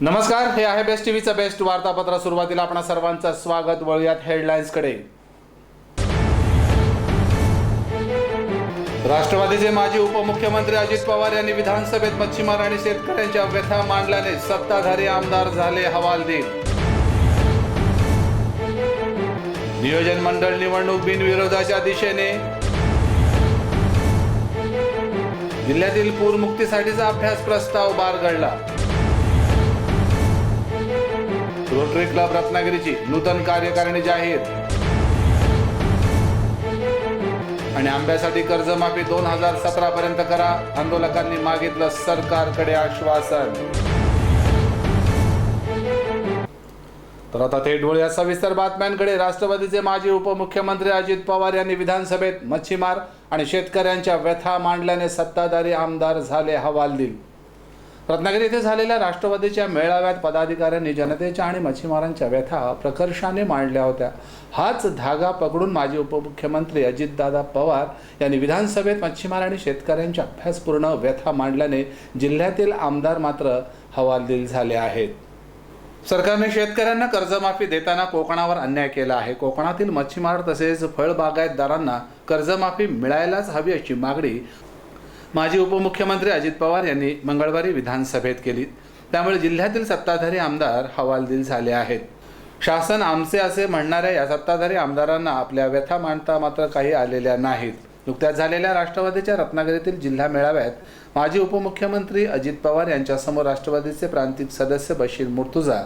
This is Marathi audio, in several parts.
नमस्कार, हे आहे बेस्ट टीव्हीचं बेस्ट वार्तापत्र। सुरुवातीला आपणा सर्वांचं स्वागत। वळूयात हेडलाईन्सकडे। राष्ट्रवादीचे माजी उपमुख्यमंत्री अजित पवार यांनी विधानसभेत मच्छीमार आणि शेतकऱ्यांच्या व्यथा मांडल्याने सत्ताधारी आमदार झाले हवालदिल। नियोजन मंडळ निवडणूक बिनविरोधाच्या दिशेने। जिल्ह्यातील पूरमुक्तीसाठीचा अभ्यास प्रस्ताव बारगळला। रोटरी क्लब रत्नागिरीची नूतन कार्यकारिणी जाहीर। आणि आंब्यासाठी कर्जमाफी 2017 पर्यंत करा, आंदोलकांनी मागितलं सरकारकडे आश्वासन। तर आता थेट वळूया सविस्तर बातम्यांकडे। राष्ट्रवादीचे माजी उपमुख्यमंत्री अजित पवार यांनी विधानसभेत मच्छीमार आणि शेतकऱ्यांच्या व्यथा मांडल्याने सत्ताधारी आमदार झाले हवालदिल। रत्नागिरी येथे झालेल्या राष्ट्रवादीच्या मेळाव्यात पदाधिकाऱ्यांनी जनतेच्या आणि मच्छीमारांच्या व्यथा प्रकर्षाने मांडल्या होत्या। हाच धागा पकडून माजी उपमुख्यमंत्री अजितदादा पवार यांनी विधानसभेत मच्छीमार आणि शेतकऱ्यांच्या अभ्यासपूर्ण व्यथा मांडल्याने जिल्ह्यातील आमदार मात्र हवालदिल झाले आहेत। सरकारने शेतकऱ्यांना कर्जमाफी देताना कोकणावर अन्याय केला आहे। कोकणातील मच्छीमार तसेच फळबागायतदारांना कर्जमाफी मिळायलाच हवी अशी मागणी माजी उपमुख्यमंत्री अजित पवार यांनी मंगळवारी विधानसभेत केली। त्यामुळे जिल्ह्यातील सत्ताधारी आमदार हवालदिल झाले आहेत। शासन आमचे असे म्हणणाऱ्या या सत्ताधारी आमदारांना आपल्या व्यथा मांडता मात्र काही आलेल्या नाहीत। नुकत्याच झालेल्या राष्ट्रवादीच्या रत्नागिरीतील जिल्हा मेळाव्यात माजी उपमुख्यमंत्री अजित पवार यांच्यासमोर राष्ट्रवादीचे प्रांतिक सदस्य बशीर मुर्तुजा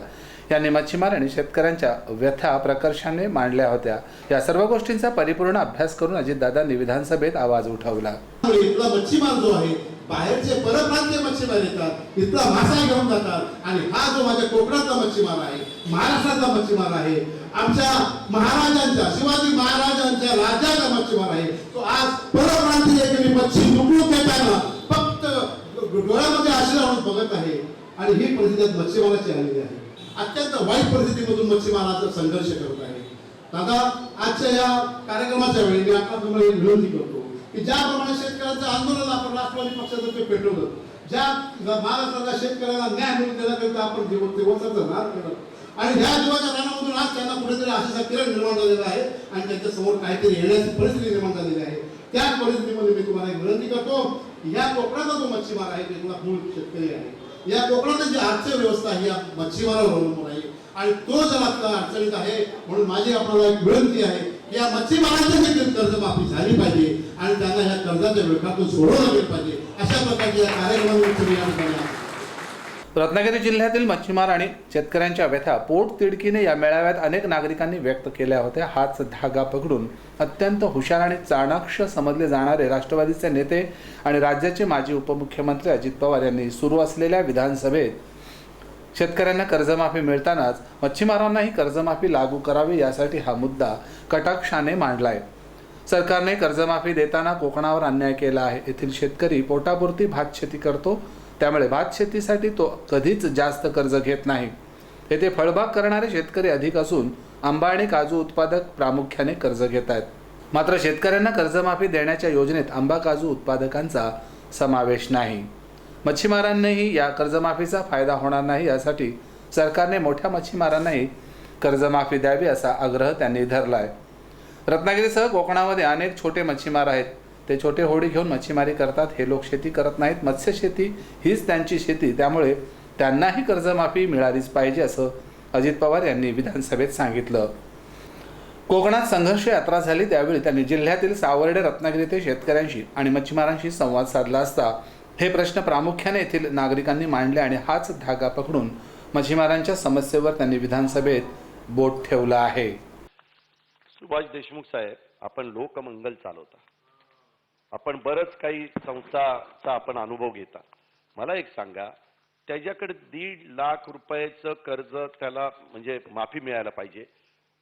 यांनी मच्छीमार आणि शेतकऱ्यांच्या व्यथा प्रकर्षाने मांडल्या होत्या। या सर्व गोष्टींचा परिपूर्ण अभ्यास करून अजितदादांनी विधानसभेत आवाज उठवला। इथला मच्छीमार जो आहे, बाहेरचे परप्रांतीय मच्छीमार येतात, इथला मासा घेऊन जातात आणि हा जो माझ्या कोकणातला मच्छीमार आहे, महाराष्ट्रातला मच्छीमार आहे, आमच्या महाराजांच्या शिवाजी महाराजांच्या राज्याचा मच्छीमार आहे, तो आज परप्रांतीय मच्छी लुटून देताना फक्त डोळ्यामध्ये आशा लावून बघत आहे। आणि ही परिस्थिती मच्छीमाराची आलेली आहे। अत्यंत वाईट परिस्थितीमधून मच्छीमाराचा संघर्ष करत आहे। दादा, आजच्या या कार्यक्रमाच्या वेळी मी आता तुम्हाला विनंती करतो की ज्याप्रमाणे शेतकऱ्यांचं आंदोलन आपण राष्ट्रवादी पक्षातर्फे पेटवलं, ज्या महाराष्ट्राच्या शेतकऱ्यांना न्याय मिळवून देण्याकरिता आपण दिवसाचा नाद केला आणि ह्या जीवाच्या रानामधून आज त्यांना कुठेतरी आशेचा किरण निर्माण झालेला आहे आणि त्यांच्या समोर काहीतरी येण्याची परिस्थिती निर्माण झालेली आहे। त्या परिस्थितीमध्ये मी तुम्हाला एक विनंती करतो, या कोकणाचा जो मच्छीमार आहे ते तुला मूळ शेतकरी आहे। या कोकणाची जी अर्थव्यवस्था ही या मच्छीमारावर अवलंबून आहे आणि तो जर आता अडचणीत आहे। म्हणून माझी आपल्याला एक विनंती आहे की या मच्छीमारांची देखील कर्जमाफी झाली पाहिजे आणि त्यांना या कर्जाच्या विळखातून सोडवलं गेलं पाहिजे। अशा प्रकारच्या या कार्यक्रमांवर रत्नागिरी जिल्ह्यातील मच्छीमार आणि शेतकऱ्यांच्या व्यथा पोटतिडकीने या मेळाव्यात अनेक नागरिकांनी व्यक्त केल्या होत्या। हाच धागा पकडून अत्यंत हुशार आणि चाणाक्ष समजले जाणारे राष्ट्रवादीचे नेते आणि राज्याचे माजी उपमुख्यमंत्री अजित पवार यांनी सुरू असलेल्या विधानसभेत शेतकऱ्यांना कर्जमाफी मिळतानाच मच्छीमारांनाही कर्जमाफी लागू करावी यासाठी हा मुद्दा कटाक्षाने मांडलाय। सरकारने कर्जमाफी देताना कोकणावर अन्याय केला आहे। येथील शेतकरी पोटापुरती भात शेती करतो, त्यामुळे भात शेतीसाठी तो कधीच जास्त कर्ज घेत नाही। येथे फळबाग करणारे शेतकरी अधिक असून आंबा आणि काजू उत्पादक प्रामुख्याने कर्ज घेत आहेत। मात्र शेतकऱ्यांना कर्जमाफी देण्याच्या योजनेत आंबा काजू उत्पादकांचा समावेश नाही। मच्छीमारांनाही या कर्जमाफीचा फायदा होणार नाही, यासाठी सरकारने मोठ्या मच्छीमारांनाही कर्जमाफी द्यावी असा आग्रह त्यांनी धरलाय। रत्नागिरीसह कोकणामध्ये अनेक छोटे मच्छीमार आहेत। ते छोटे होडी घेऊन मच्छीमारी करतात। हे लोक शेती करत नाहीत, मत्स्यशेती हीच त्यांची शेती, त्यामुळे त्यांनाही कर्जमाफी मिळालीच पाहिजे असं अजित पवार यांनी विधानसभेत सांगितलं। कोकणात संघर्ष यात्रा झाली त्यावेळी त्यांनी जिल्ह्यातील सावर्डे रत्नागिरी येथे शेतकऱ्यांशी आणि मच्छीमारांशी संवाद साधला असता हे प्रश्न प्रामुख्याने येथील नागरिकांनी मांडले आणि हाच धागा पकडून मच्छीमारांच्या समस्येवर त्यांनी विधानसभेत बोट ठेवलं आहे। सुभाष देशमुख साहेब, आपण लोकमंगल चालवता, आपण बरंच काही संस्थाचा आपण अनुभव घेता। मला एक सांगा, त्याच्याकडे 1.5 लाख रुपयाचं कर्ज त्याला म्हणजे माफी मिळायला पाहिजे।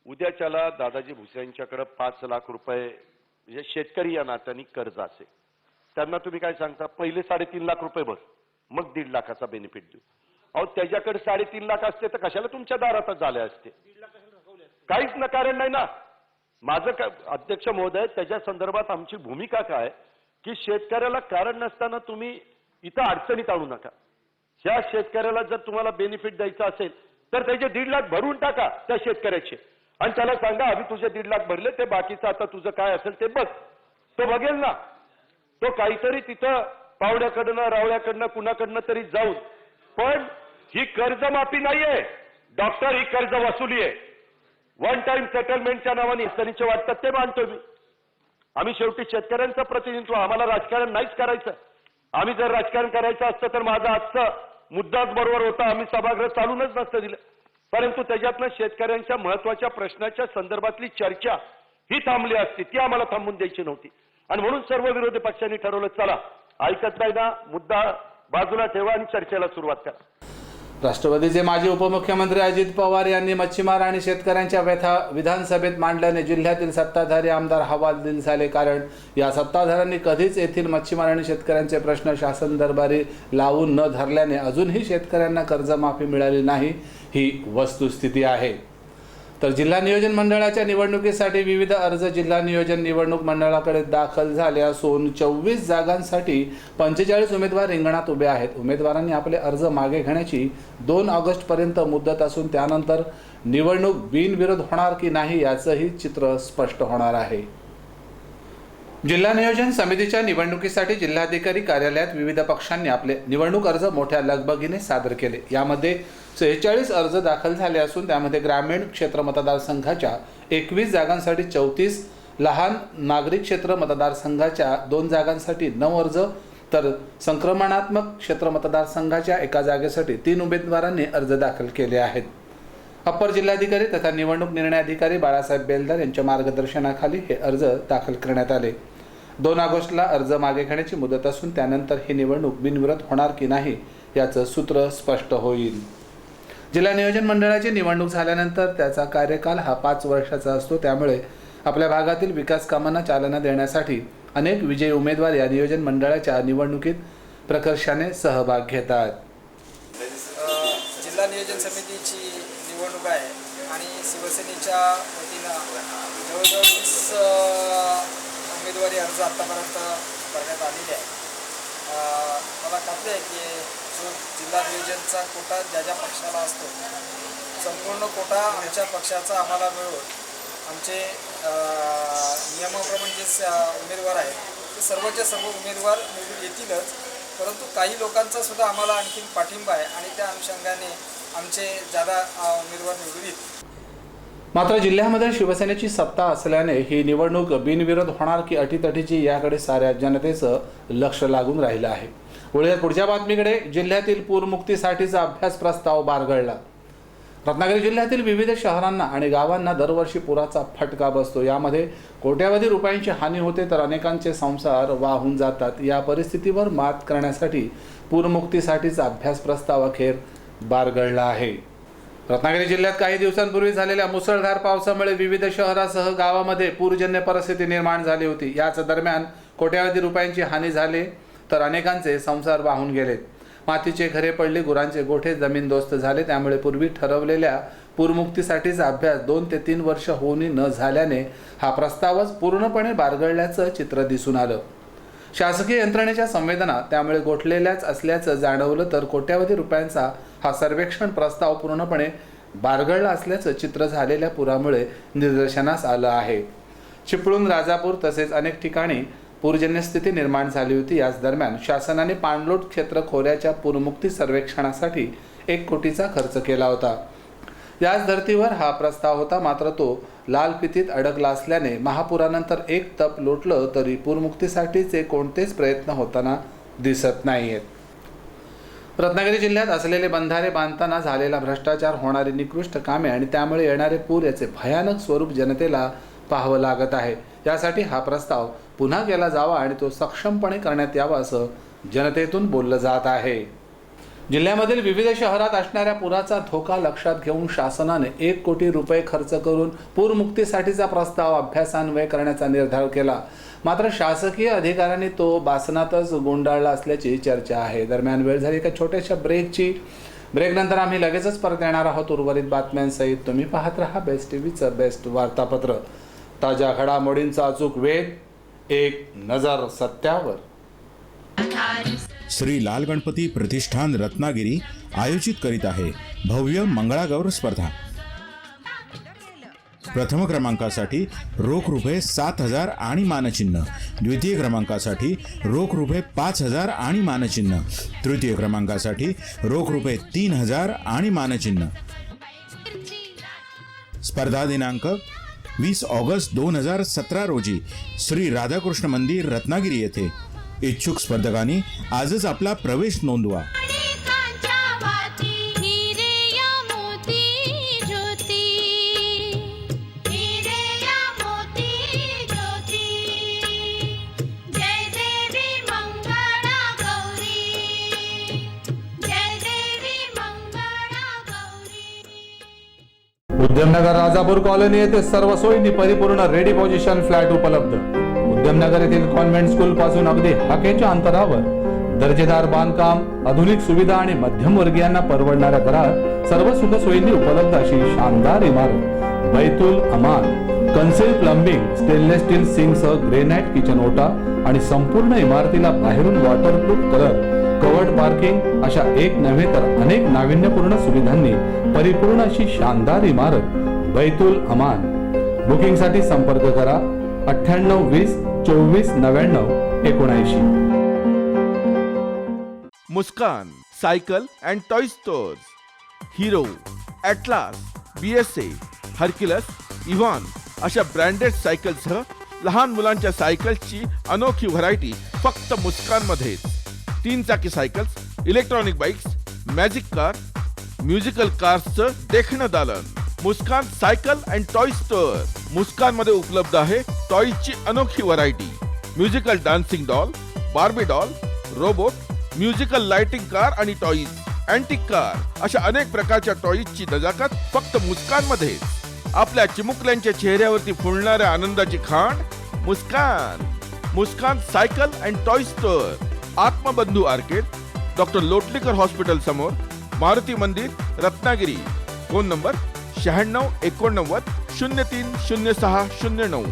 उद्याच्याला दादाजी भुसे यांच्याकडे 5 लाख रुपये म्हणजे शेतकरी या नात्याने कर्ज असेल, त्यांना तुम्ही काय सांगता, पहिले 3.5 लाख रुपये भर, मग 1.5 लाखाचा बेनिफिट देऊ। अहो, त्याच्याकडे 3.5 लाख असते तर कशाला तुमच्या दारातच झाले असते? काहीच कारण नाही ना। माझं अध्यक्ष महोदय, त्याच्या संदर्भात आमची भूमिका काय की शेतकऱ्याला कारण नसताना तुम्ही इथं अडचणीत आणू नका। ह्या शेतकऱ्याला जर तुम्हाला बेनिफिट द्यायचा असेल तर त्याचे 1.5 लाख भरून टाका त्या शेतकऱ्याचे आणि त्याला सांगा आम्ही तुझे 1.5 लाख भरले, ते बाकीचं आता तुझं काय असेल ते बघ. तो बघेल ना, तो काहीतरी तिथं पावड्याकडनं रावळ्याकडनं कुणाकडनं तरी जाऊन. पण ही कर्जमाफी नाहीये डॉक्टर, ही कर्ज वसुली आहे. वन टाइम सेटलमेंटच्या नावाने हिस्टरीचे वाटतात ते मानतो मी. आम्ही शेवटी शेतकऱ्यांचं प्रतिनिधित्व, आम्हाला राजकारण नाहीच करायचं. आम्ही जर राजकारण करायचं असतं तर माझा आजचा मुद्दाच बरोबर होता, आम्ही सभागृह चालूनच नसतं दिलं. परंतु त्याच्यातनं शेतकऱ्यांच्या महत्वाच्या प्रश्नाच्या संदर्भातली चर्चा ही थांबली असती, ती आम्हाला थांबून द्यायची नव्हती. आणि म्हणून सर्व विरोधी पक्षांनी ठरवलं चला ऐकत नाही ना, मुद्दा बाजूला ठेवा आणि चर्चेला सुरुवात करा. राष्ट्रवादीचे माजी उपमुख्यमंत्री अजित पवार यांनी मच्छीमार आणि शेतकऱ्यांच्या व्यथा विधानसभेत मांडल्याने जिल्ह्यातील सत्ताधारी आमदार हवालदिल झाले. कारण या सत्ताधाऱ्यांनी कधीच येथील मच्छीमार आणि शेतकऱ्यांचे प्रश्न शासन दरबारी लावून न धरल्याने अजूनही शेतकऱ्यांना कर्जमाफी मिळाली नाही, ही वस्तुस्थिती आहे. तर जिल्हा नियोजन मंडळाच्या निवडणुकीसाठी विविध अर्ज जिल्हा नियोजन निवडणूक मंडळाकडे दाखल झाले असून 24 जागांसाठी 45 उमेदवार रिंगणात उभे आहेत. उमेदवारांनी आपले अर्ज मागे घेण्याची 2 ऑगस्टपर्यंत मुदत असून त्यानंतर निवडणूक बिनविरोध होणार की नाही याचंही चित्र स्पष्ट होणार आहे. जिल्हा नियोजन समितीच्या निवडणुकीसाठी जिल्हाधिकारी कार्यालयात विविध पक्षांनी आपले निवडणूक अर्ज मोठ्या लगबगीने सादर केले. यामध्ये 46 अर्ज दाखल झाले असून त्यामध्ये ग्रामीण क्षेत्र मतदारसंघाच्या 21 जागांसाठी 34, लहान नागरिक क्षेत्र मतदारसंघाच्या 2 जागांसाठी 9 अर्ज, तर संक्रमणात्मक क्षेत्र मतदारसंघाच्या 1 जागेसाठी 3 उमेदवारांनी अर्ज दाखल केले आहेत. अप्पर जिल्हाधिकारी तथा निवडणूक निर्णय अधिकारी बाळासाहेब बेलदार यांच्या मार्गदर्शनाखाली हे अर्ज दाखल करण्यात आले. 2 ऑगस्टला अर्ज मागे घेण्याची मुदत असून त्यानंतर ही निवडणूक बिनविरोध होणार की नाही याचं सूत्र स्पष्ट होईल. जिल्हा नियोजन मंडळाची निवडणूक झाल्यानंतर त्याचा कार्यकाल हा 5 वर्षाचा असतो. त्यामुळे आपल्या भागातील विकास कामांना चालना देण्यासाठी अनेक विजयी उमेदवार या नियोजन मंडळाच्या निवडणुकीत प्रकर्षाने सहभाग घेतात. जिल्हा नियोजन समितीची निवडणूक आहे आणि शिवसेनेच्या वतीनं जवळजवळ 20 उमेदवारी अर्ज आत्तापर्यंत करण्यात आलेले आहे. मला खात्री आहे की जो जिल्हा नियोजनचा कोटा ज्या पक्षाला असतो संपूर्ण कोटा आमच्या पक्षाचा आम्हाला मिळून आमचे नियमाप्रमाणे जे उमेदवार आहेत ते सर्वच्या सर्व उमेदवार निवडून येतीलच, परंतु काही लोकांचा सुद्धा आम्हाला आणखीन पाठिंबा आहे आणि त्या अनुषंगाने आमचे ज्यादा उमेदवार निवडून येतील. मात्र जिल्ह्यामध्ये शिवसेनेची सत्ता असल्याने ही निवडणूक बिनविरोध होणार की अटीतटीची याकडे साऱ्या जनतेचं लक्ष लागून राहिलं आहे. वळूयात पुढच्या बातमीकडे. जिल्ह्यातील पूरमुक्तीसाठीचा अभ्यास प्रस्ताव बारगळला. रत्नागिरी जिल्ह्यातील विविध शहरांना आणि गावांना दरवर्षी पुराचा फटका बसतो. यामध्ये कोट्यावधी रुपयांची हानी होते तर अनेकांचे संसार वाहून जातात. या परिस्थितीवर मात करण्यासाठी पूरमुक्तीसाठीचा अभ्यास प्रस्ताव अखेर बारगळला आहे. रत्नागिरी जिल्ह्यात काही दिवसांपूर्वी झालेल्या मुसळधार पावसामुळे विविध शहरासह गावामध्ये पूरजन्य परिस्थिती निर्माण झाली होती. याच दरम्यान कोट्यावधी रुपयांची हानी झाली तर अनेकांचे संसार वाहून गेलेत. मातीचे घरे पडली, गुरांचे गोठे जमीनदोस्त झाले. त्यामुळे पूर्वी ठरवलेल्या पूरमुक्तीसाठीचा अभ्यास 2 ते 3 वर्ष होऊनही न झाल्याने हा प्रस्तावच पूर्णपणे बारगळल्याचं चित्र दिसून आलं. शासकीय यंत्रणेच्या संवेदना त्यामुळे गोठलेल्याच असल्याचं जाणवलं तर कोट्यावधी रुपयांचा हा सर्वेक्षण प्रस्ताव पूर्णपणे बारगळला असल्याचं चित्र झालेल्या पुरामुळे निदर्शनास आलं आहे. चिपळूण, राजापूर तसेच अनेक ठिकाणी पूरजन्य स्थिती निर्माण झाली होती. याच दरम्यान शासनाने पाणलोट क्षेत्र खोऱ्याच्या पूरमुक्ती सर्वेक्षणासाठी 1 कोटीचा खर्च केला होता. याच धर्तीवर हा प्रस्ताव होता. मात्र तो लाल फितीत अडकला असल्याने महापुरानंतर 1 तप लोटलं तरी पूरमुक्तीसाठीचे कोणतेच प्रयत्न होताना दिसत नाहीयेत. रत्नागिरी जिल्ह्यात असलेले बंधारे बांधताना झालेला भ्रष्टाचार, होणारी निकृष्ट कामे आणि त्यामुळे येणारे पूर याचे भयानक स्वरूप जनतेला पाहावं लागत आहे. यासाठी हा प्रस्ताव पुन्हा केला जावा आणि तो सक्षमपणे करण्यात यावा असं जनतेतून बोललं जात आहे. जिल्ह्यामधील विविध शहरात असणाऱ्या पुराचा धोका लक्षात घेऊन शासनाने 1 कोटी रुपये खर्च करून पूरमुक्तीसाठीचा प्रस्ताव अभ्यासान्वये करण्याचा निर्धार केला. मात्र शासकीय अधिकाऱ्यांनी तो बासनातच गुंडाळला असल्याची चर्चा आहे. दरम्यान वेळ झाली एका छोट्याशा ब्रेकची. ब्रेकनंतर आम्ही लगेचच परत येणार आहोत उर्वरित बातम्यांसहित. तुम्ही पाहत रहा बेस्ट टीव्हीचं बेस्ट वार्तापत्र. ताज्या घडामोडींचा अचूक वेध, एक नजर सत्यावर. श्री लाल गणपती प्रतिष्ठान रत्नागिरी आयोजित करीत आहे भव्य मंगळागौर स्पर्धा। प्रथम क्रमांकासाठी रोख रुपये 7,000 आणि मानचिन्ह, द्वितीय क्रमांकासाठी रोख रुपये 5,000 आणि मानचिन्ह, तृतीय क्रमांकासाठी रोख रुपये 3,000 आणि मानचिन्ह। स्पर्धा दिनांक 20 ऑगस्ट 2017 रोजी श्री राधाकृष्ण मंदिर रत्नागिरी येथे। इच्छुक स्पर्धकांनी आजच आपला प्रवेश नोंदवा। उद्यमनगर राजापूर कॉलनी येथे सर्व सोयींनी परिपूर्ण रेडी पोझिशन फ्लॅट उपलब्ध। उद्यमनगर येथील कॉन्व्हेंट स्कूल पासून अगदी हाकेच्या अंतरावर दर्जेदार बांधकाम, आधुनिक सुविधा आणि मध्यमवर्गीयांना परवडणाऱ्या दरात सर्व सुख सोयींनी उपलब्ध अशी शानदार इमारत Baitul Aman concealed plumbing, stainless steel सिंकसह ग्रेनाइट किचन ओटा आणि संपूर्ण इमारतीला बाहेरून वॉटरप्रूफ कलर, कवर्ड पार्किंग अशा एक नव्हे तर अनेक नाविन्यपूर्ण सुविधांनी परिपूर्ण अशी शानदार इमारत बैतूल अमान। बुकिंगसाठी संपर्क करा 98 20 24 99 79। Muskan cycle and toy stores, Hero, Atlas, BSA, Hercules, Avon अशा ब्रँडेड सायकलसह लहान मुलांच्या सायकल्सची अनोखी व्हरायटी फक्त मुस्कानमध्येच। 3 चाकी cycles, electronic bikes, magic car, musical कार्सचं देखणं दालन। Muskan cycle and toy store. Muskan मध्ये उपलब्ध आहे टॉयची अनोखी variety, musical dancing doll, Barbie doll, robot, musical lighting car आणि टॉईज, अँटिक कार अशा अनेक प्रकारच्या टॉईजची नजाकत फक्त मुस्कान मध्ये। आपल्या चिमुकल्यांच्या चेहऱ्यावरती फुलणाऱ्या आनंदाची खाण Muskan. Muskan cycle and toy store, Atmabandhu arcade, doctor Lotlikar hospital समोर, मारुती मंदिर रत्नागिरी। Phone number 96 89 03 06 09।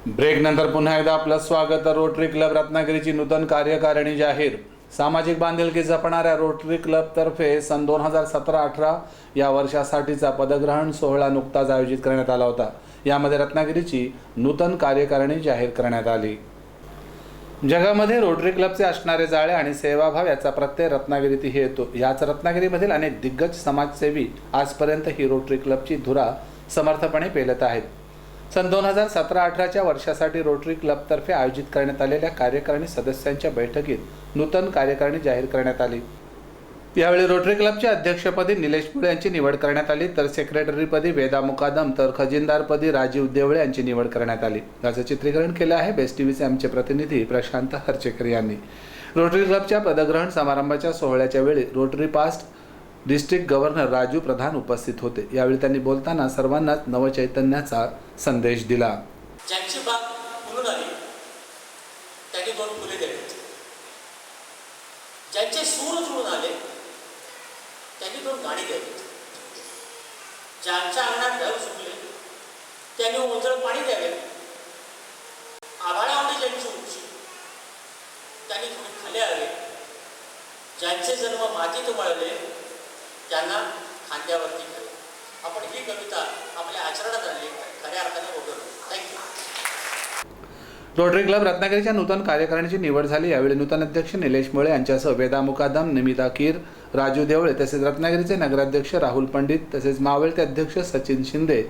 ब्रेक नंतर पुन्हा एकदा आपलं स्वागत। रोटरी क्लब रत्नागिरीची नूतन कार्यकारिणी जाहीर। सामाजिक बांधिलकी जपणाऱ्या रोटरी क्लब तर्फे सन 2017-18 या वर्षासाठीचा पदग्रहण सोहळा नुकताच आयोजित करण्यात आला होता। यामध्ये रत्नागिरीची नूतन कार्यकारिणी जाहीर करण्यात आली। जगामध्ये रोटरी क्लबचे असणारे जाळे आणि सेवाभाव याचा प्रत्यय रत्नागिरीतही येतो। याच रत्नागिरीमधील अनेक दिग्गज समाजसेवी आजपर्यंत ही रोटरी क्लबची धुरा समर्थपणे पेलत आहेत। सन 2017-18च्या वर्षासाठी रोटरी क्लबतर्फे आयोजित करण्यात आलेल्या कार्यकारिणी सदस्यांच्या बैठकीत नूतन कार्यकारिणी जाहीर करण्यात आली। यावेळी रोटरी क्लबच्या अध्यक्षपदी निलेश पुळे यांची निवड करण्यात आली, तर सेक्रेटरीपदी वेदा मुकादम, तर खजिनदारपदी राजीव देवळे यांची निवड करण्यात आली। याचं चित्रीकरण केलं आहे बेस्ट टीव्हीचे आमचे प्रतिनिधी प्रशांत हरचेकर यांनी। रोटरी क्लबच्या पदग्रहण समारंभाच्या सोहळ्याच्या वेळी Rotary past district governor Raju Pradhan उपस्थित होते। यावेळी त्यांनी बोलताना सर्वांनाच नवचैतन्याचा संदेश दिला। ज्यांची बाग फुलून आली त्यांनी 2 फुले दिली, ज्यांचे सूर जुळून आले त्यांनी 2 गाणी द्यावी, ज्यांच्या अंगणात ढग सुकले त्यांनी ओंजळ पाणी द्यावे, आभाळावडी ज्यांची उंची त्यांनी थोडी खाली आले, ज्यांचे जन्म मातीत मळले त्यांना खांद्यावरती घ्यावे। आपण ही कविता आपल्या आचरणात आणली, खऱ्या अर्थाने उतरवली। थँक्यू। रोटरी क्लब रत्नागिरीच्या नूतन कार्यकारिणीची निवड झाली। यावेळी नूतन अध्यक्ष निलेश मुळे यांच्यासह वेदा मुकादम, निमिता कीर, राजू देवळे तसेच रत्नागिरीचे नगराध्यक्ष राहुल पंडित तसेच मावळते अध्यक्ष सचिन शिंदे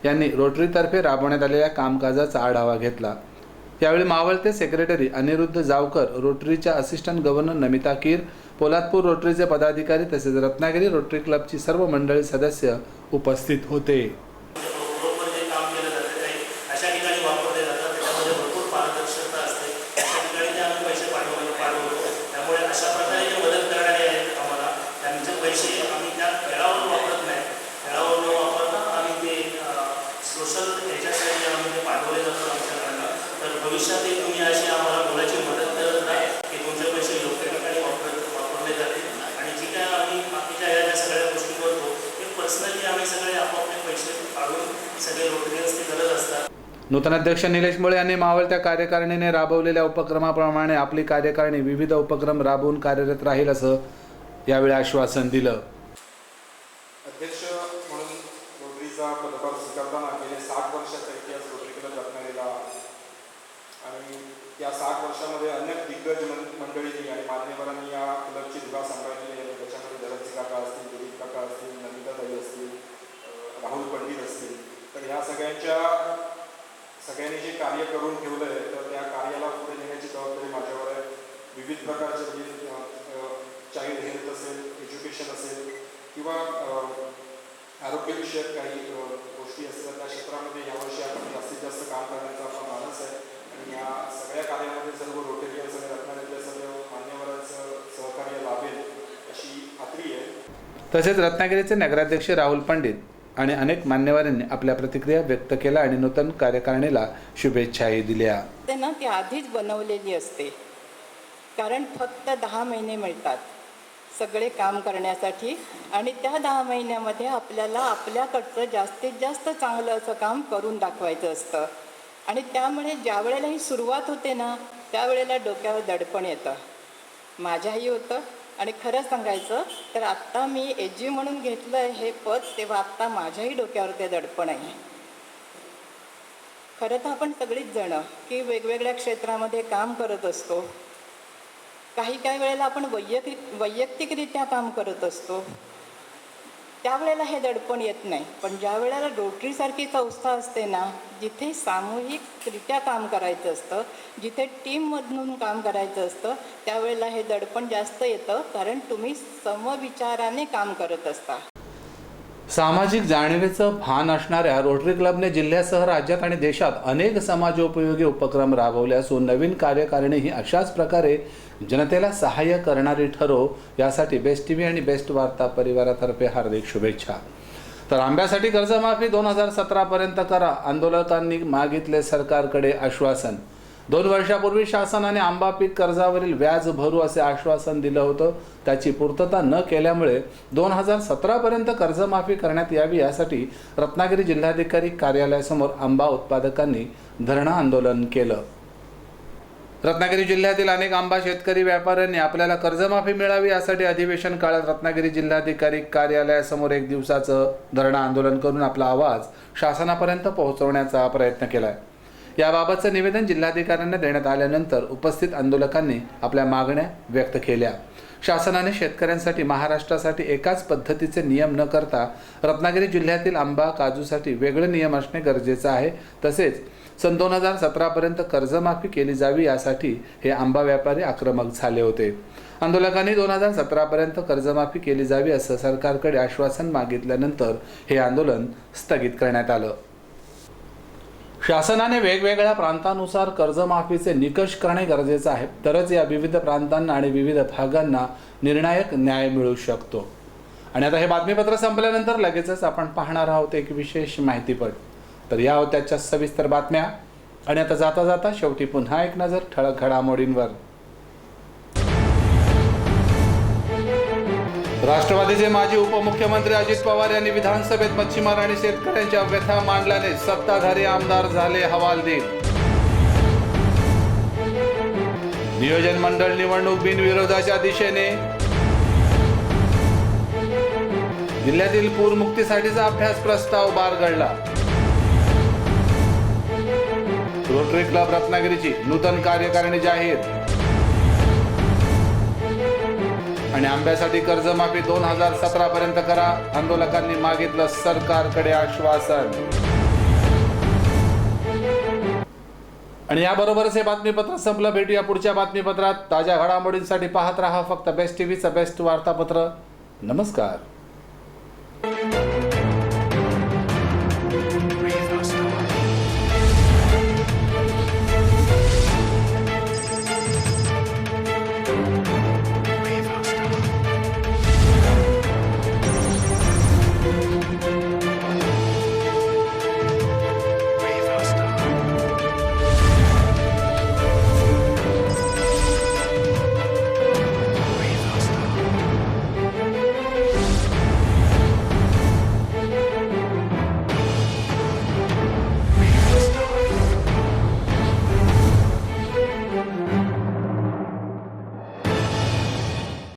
यांनी रोटरीतर्फे राबवण्यात आलेल्या कामकाजाचा आढावा घेतला। यावेळी मावळते सेक्रेटरी अनिरुद्ध जावकर, रोटरीच्या असिस्टंट गव्हर्नर नमिता कीर, पोलादपूर रोटरीचे पदाधिकारी तसेच रत्नागिरी रोटरी क्लबची सर्व मंडळी सदस्य उपस्थित होते। भविष्यात तुम्ही अशी आम्हाला मुलाची मदत करत नाही की तुमचे पैसे योग्य ठिकाणी वापरले जातील आणि जी काय आम्ही बाकीच्या या ज्या सगळ्या गोष्टी करतो ते पर्सनली आम्ही सगळे आपापले पैसे नूतन अध्यक्ष निलेश मुळे यांनी मावळत्या कार्यकारिणीने राबवलेल्या उपक्रमाप्रमाणे आपली कार्यकारिणी विविध उपक्रम राबवून कार्यरत राहील असं यावेळी आश्वासन दिलं. अध्यक्ष म्हणून रोटरीचा पदभार स्वीकारताना गेले 60 वर्षाचा इतिहास रोटरी क्लब रत्नागिरीला आणि या 60 वर्षामध्ये अनेक दिग्गज मंडळींनी आणि मान्यवरांनी या क्लबची धुरा सांभाळलेली आहे. त्याच्यामध्ये धरमसिंग काका असतील, दिलीप काका असतील, नमिताताई असतील, राहुल पंडित असतील. तर ह्या सगळ्यांनी जे कार्य करून ठेवलं आहे तर त्या कार्याला पुढे नेण्याची जबाबदारी माझ्यावर आहे. विविध प्रकारचे चाइल्ड हेल्थ असेल, एज्युकेशन असेल किंवा आरोग्यविषयक काही गोष्टी असतील त्या क्षेत्रामध्ये यावर्षी आपण जास्तीत जास्त काम करण्याचा आपला मानस आहे. आणि या सगळ्या कार्यामध्ये सर्व रोटेरियन्स आणि रत्नागिरीतल्या सर्व मान्यवरांचं सहकार्य लाभेल अशी खात्री आहे. तसेच रत्नागिरीचे नगराध्यक्ष राहुल पंडित आणि अनेक मान्यवरांनी आपल्या प्रतिक्रिया व्यक्त केल्या आणि नूतन कार्यकारिणीला शुभेच्छाही दिल्या. ते ना ती आधीच बनवलेली असते, कारण फक्त 10 महिने मिळतात सगळे काम करण्यासाठी आणि त्या 10 महिन्यामध्ये आपल्याला आपल्याकडचं जास्तीत जास्त चांगलं असं काम करून दाखवायचं असतं. आणि त्यामुळे ज्या वेळेला ही सुरुवात होते ना त्यावेळेला डोक्यावर दडपण येतं. माझ्याही होतं. आणि खरं सांगायचं तर आत्ता मी एजी म्हणून घेतलं आहे हे पद, तेव्हा आत्ता माझ्याही डोक्यावर ते दडपण आहे. खरं तर आपण सगळीच जणं की वेगवेगळ्या क्षेत्रामध्ये काम करत असतो. काही वेळेला आपण वैयक्तिकरित्या काम करत असतो, त्यावेळेला हे दडपण येत नाही. पण ज्या वेळेला रोटरीसारखी संस्था असते ना, जिथे सामूहिकरित्या काम करायचं असतं, जिथे टीममधून काम करायचं असतं, त्यावेळेला हे दडपण जास्त येतं, कारण तुम्ही समविचाराने काम करत असता. सामाजिक जाणीवेचं भान असणाऱ्या रोटरी क्लबने जिल्ह्यासह राज्यात आणि देशात अनेक समाजोपयोगी उपक्रम राबवले असून नवीन कार्यकारिणी ही अशाच प्रकारे जनतेला सहाय्य करणारी ठरो यासाठी बेस्ट टीव्ही आणि बेस्ट वार्ता परिवारातर्फे हार्दिक शुभेच्छा. तर आंब्यासाठी कर्जमाफी 2017 पर्यंत करा, आंदोलकांनी मागितले सरकारकडे आश्वासन. 2 वर्षापूर्वी शासनाने आंबा पीक कर्जावरील व्याज भरू असे आश्वासन दिलं होतं. त्याची पूर्तता न केल्यामुळे 2017 पर्यंत कर्जमाफी करण्यात यावी यासाठी रत्नागिरी जिल्हाधिकारी कार्यालयासमोर आंबा उत्पादकांनी धरणं आंदोलन केलं. रत्नागिरी जिल्ह्यातील अनेक आंबा शेतकरी व्यापाऱ्यांनी आपल्याला कर्जमाफी मिळावी यासाठी अधिवेशन काळात रत्नागिरी जिल्हाधिकारी कार्यालयासमोर 1 दिवसाचं धरणं आंदोलन करून आपला आवाज शासनापर्यंत पोहोचवण्याचा प्रयत्न केला. याबाबतचं निवेदन जिल्हाधिकाऱ्यांना देण्यात आल्यानंतर उपस्थित आंदोलकांनी आपल्या मागण्या व्यक्त केल्या. शासनाने शेतकऱ्यांसाठी महाराष्ट्रासाठी एकाच पद्धतीचे नियम न करता रत्नागिरी जिल्ह्यातील आंबा काजूसाठी वेगळे नियम असणे गरजेचं आहे. तसेच सन 2017 पर्यंत कर्जमाफी केली जावी यासाठी हे आंबा व्यापारी आक्रमक झाले होते. आंदोलकांनी 2017 पर्यंत कर्जमाफी केली जावी असं सरकारकडे आश्वासन मागितल्यानंतर हे आंदोलन स्थगित करण्यात आलं. शासनाने वेगवेगळ्या प्रांतानुसार कर्जमाफीचे निकष करणे गरजेचे आहे, तरच या विविध प्रांतांना आणि विविध भागांना निर्णायक न्याय मिळू शकतो. आणि आता हे बातमीपत्र संपल्यानंतर लगेचच आपण पाहणार आहोत एक विशेष माहितीपट. तर या होत्याच्या सविस्तर बातम्या. आणि आता जाता जाता शेवटी पुन्हा एक नजर ठळक घडामोडींवर. राष्ट्रवादीचे माजी उपमुख्यमंत्री अजित पवार यांनी विधानसभेत मच्छीमार आणि शेतकऱ्यांच्या व्यथा मांडल्याने सत्ताधारी आमदार झाले हवालदिल. नियोजन मंडळ निवडणूक बिनविरोधाच्या दिशेने. जिल्ह्यातील पूरमुक्तीसाठीचा अभ्यास प्रस्ताव बारगळला. रोटरी क्लब रत्नागिरीची नूतन कार्यकारिणी जाहीर. आणि आंब्यासाठी कर्जमाफी 2017 पर्यंत करा, आंदोलकांनी मागितलं सरकारकडे आश्वासन. आणि याबरोबरच हे बातमीपत्र संपलं. भेटूया पुढच्या बातमीपत्रात. ताज्या घडामोडींसाठी पाहत रहा फक्त बेस्ट टीव्हीचं बेस्ट वार्तापत्र. नमस्कार.